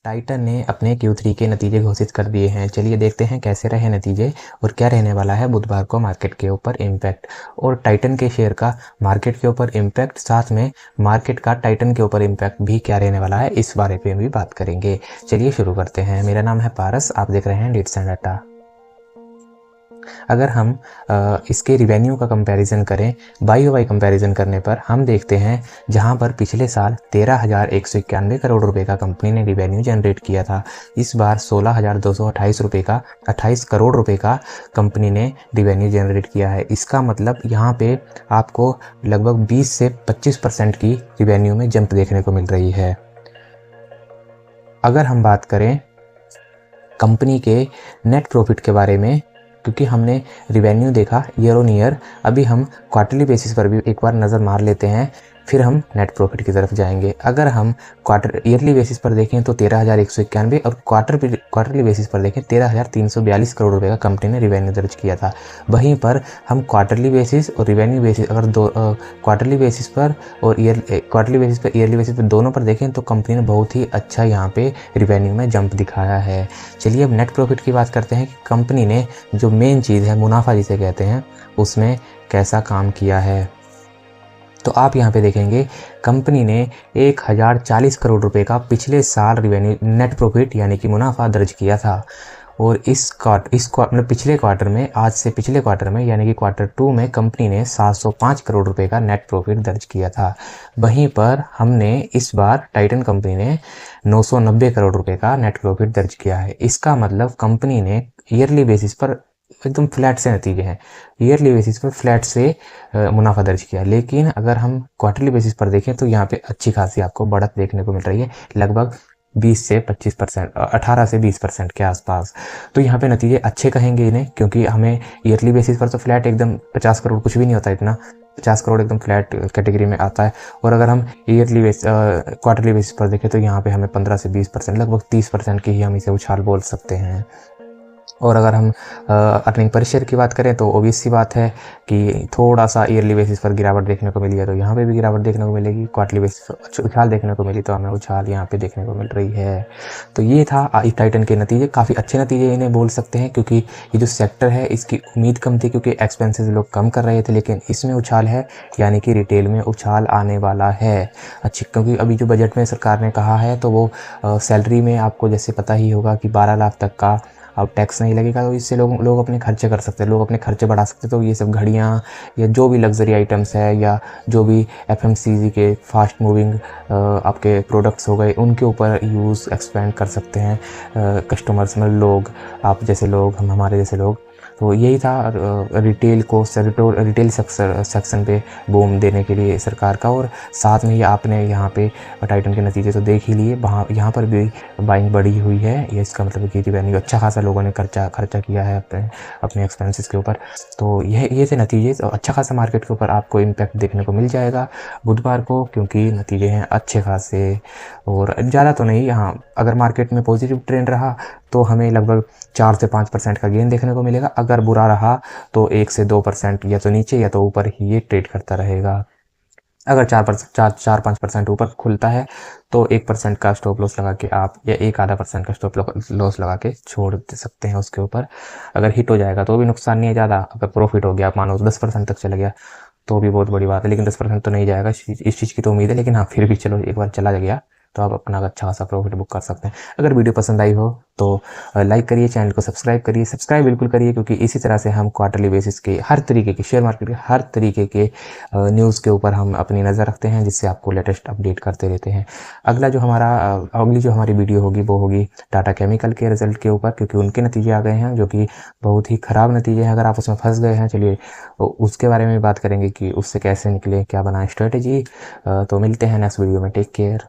Titan ने अपने Q3 के नतीजे घोषित कर दिए हैं। चलिए देखते हैं कैसे रहे नतीजे और क्या रहने वाला है बुधवार को मार्केट के ऊपर इम्पैक्ट और टाइटन के शेयर का मार्केट के ऊपर इम्पैक्ट, साथ में मार्केट का टाइटन के ऊपर इम्पैक्ट भी क्या रहने वाला है, इस बारे पे भी बात करेंगे। चलिए शुरू करते हैं। मेरा नाम है पारस, आप देख रहे हैं लीड्स एंड डाटा। अगर हम इसके रिवेन्यू का कंपैरिजन करें, वाई ओ वाई कंपैरिजन करने पर हम देखते हैं जहां पर पिछले साल 13,191 करोड़ रुपए का कंपनी ने रिवेन्यू जनरेट किया था, इस बार 16,228 रुपए का 28 करोड़ रुपए का कंपनी ने रिवेन्यू जनरेट किया है। इसका मतलब यहाँ पे आपको लगभग 20 से 25% की रिवेन्यू में जंप देखने को मिल रही है। अगर हम बात करें कंपनी के नेट प्रॉफिट के बारे में, क्योंकि हमने रिवेन्यू देखा ईयर ऑन ईयर, अभी हम क्वार्टरली बेसिस पर भी एक बार नज़र मार लेते हैं, फिर हम नेट प्रॉफिट की तरफ जाएंगे। अगर हम ईयरली बेसिस पर देखें तो 13,191 और क्वार्टरली बेसिस पर देखें 13,342 करोड़ रुपए का कंपनी ने रिवेन्यू दर्ज किया था। वहीं पर हम क्वार्टरली बेसिस और रिवेन्यू बेसिस, अगर क्वार्टरली बेसिस पर और ईयरली बेसिस पर दोनों पर देखें तो कंपनी ने बहुत ही अच्छा यहाँ पे रिवेन्यू में जंप दिखाया है। चलिए अब नेट प्रॉफिट की बात करते हैं कि कंपनी ने जो मेन चीज़ है मुनाफा जिसे कहते हैं, उसमें कैसा काम किया है। तो आप यहाँ पे देखेंगे कंपनी ने 1,040 करोड़ रुपए का पिछले साल रिवेन्यू नेट प्रॉफिट यानी कि मुनाफा दर्ज किया था और मतलब पिछले क्वार्टर में, आज से पिछले क्वार्टर में यानी कि क्वार्टर 2 में कंपनी ने 705 करोड़ रुपए का नेट प्रॉफिट दर्ज किया था। वहीं पर हमने इस बार टाइटन कंपनी ने 990 करोड़ रुपए का नेट प्रॉफिट दर्ज किया है। इसका मतलब कंपनी ने ईयरली बेसिस पर एकदम फ्लैट से नतीजे हैं, ईयरली बेसिस पर फ्लैट से मुनाफा दर्ज किया। लेकिन अगर हम क्वार्टरली बेसिस पर देखें तो यहाँ पे अच्छी खासी आपको बढ़त देखने को मिल रही है, लगभग 20 से 25%, 18 से 20% के आसपास। तो यहाँ पे नतीजे अच्छे कहेंगे इन्हें, क्योंकि हमें ईयरली बेसिस पर तो फ्लैट एकदम 50 करोड़ कुछ भी नहीं होता, इतना 50 करोड़ एकदम फ्लैट कैटेगरी में आता है। और अगर हम क्वार्टरली बेसिस पर देखें तो यहाँ पे हमें 15 से 20%, लगभग 30% की ही हम इसे उछाल बोल सकते हैं। और अगर हम अर्निंग पर शेयर की बात करें तो ऑब्वियस सी बात है कि थोड़ा सा ईयरली बेसिस पर गिरावट देखने को मिली है, तो यहाँ पे भी गिरावट देखने को मिलेगी। क्वार्टरली बेसिस पर उछाल देखने को मिली तो हमें उछाल यहाँ पे देखने को मिल रही है। तो ये था टाइटन के नतीजे, काफ़ी अच्छे नतीजे इन्हें बोल सकते हैं, क्योंकि ये जो सेक्टर है इसकी उम्मीद कम थी, क्योंकि एक्सपेंसेस लोग कम कर रहे थे, लेकिन इसमें उछाल है, यानी कि रिटेल में उछाल आने वाला है अच्छी। क्योंकि अभी जो बजट में सरकार ने कहा है तो वो सैलरी में आपको जैसे पता ही होगा कि 12 लाख तक का अब टैक्स नहीं लगेगा, तो इससे लोग अपने खर्चे कर सकते हैं, लोग अपने खर्चे बढ़ा सकते हैं। तो ये सब घड़ियाँ या जो भी लग्जरी आइटम्स है या जो भी FMCG के फास्ट मूविंग आपके प्रोडक्ट्स हो गए, उनके ऊपर यूज़ एक्सपेंड कर सकते हैं कस्टमर्स में, लोग आप जैसे लोग, हम हमारे जैसे लोग। तो यही था रिटेल सेक्शन पे बूम देने के लिए सरकार का। और साथ में ही आपने यहाँ पे टाइटन के नतीजे तो देख ही लिए, वहाँ यहाँ पर भी बाइंग बढ़ी हुई है। ये इसका मतलब कि रिवेन्यू अच्छा खासा लोगों ने खर्चा किया है अपने एक्सपेंसेस के ऊपर। तो ये थे नतीजे। तो अच्छा खासा मार्केट के ऊपर आपको इम्पैक्ट देखने को मिल जाएगा बुधवार को, क्योंकि नतीजे हैं अच्छे खासे और ज़्यादा तो नहीं। यहाँ अगर मार्केट में पॉजिटिव ट्रेंड रहा तो हमें लगभग 4 से 5% का गेन देखने को मिलेगा। अगर बुरा रहा तो 1 से 2% या तो नीचे या तो ऊपर ही ये ट्रेड करता रहेगा। अगर 4-5% ऊपर खुलता है तो 1% का स्टॉप लॉस लगा के आप, या 1-1/2% का स्टॉप लॉस लगा के छोड़ दे सकते हैं उसके ऊपर। अगर हिट हो जाएगा तो भी नुकसान नहीं है ज़्यादा। अगर प्रॉफिट हो गया, आप मानो 10% तक चला गया तो भी बहुत बड़ी बात है, लेकिन 10% तो नहीं जाएगा, इस चीज़ की तो उम्मीद है। लेकिन हाँ, फिर भी चलो एक बार चला गया तो आप अपना अच्छा खासा प्रॉफिट बुक कर सकते हैं। अगर वीडियो पसंद आई हो तो लाइक करिए, चैनल को सब्सक्राइब करिए, सब्सक्राइब बिल्कुल करिए, क्योंकि इसी तरह से हम क्वार्टरली बेसिस के हर तरीके के शेयर मार्केट के हर तरीके के न्यूज़ के ऊपर हम अपनी नज़र रखते हैं, जिससे आपको लेटेस्ट अपडेट करते रहते हैं। अगली जो हमारी वीडियो होगी वो होगी टाटा केमिकल के रिजल्ट के ऊपर, क्योंकि उनके नतीजे आ गए हैं जो कि बहुत ही ख़राब नतीजे हैं। अगर आप उसमें फंस गए हैं, चलिए उसके बारे में बात करेंगे कि उससे कैसे निकले, क्या बनाए स्ट्रेटेजी। तो मिलते हैं नेक्स्ट वीडियो में। Take care.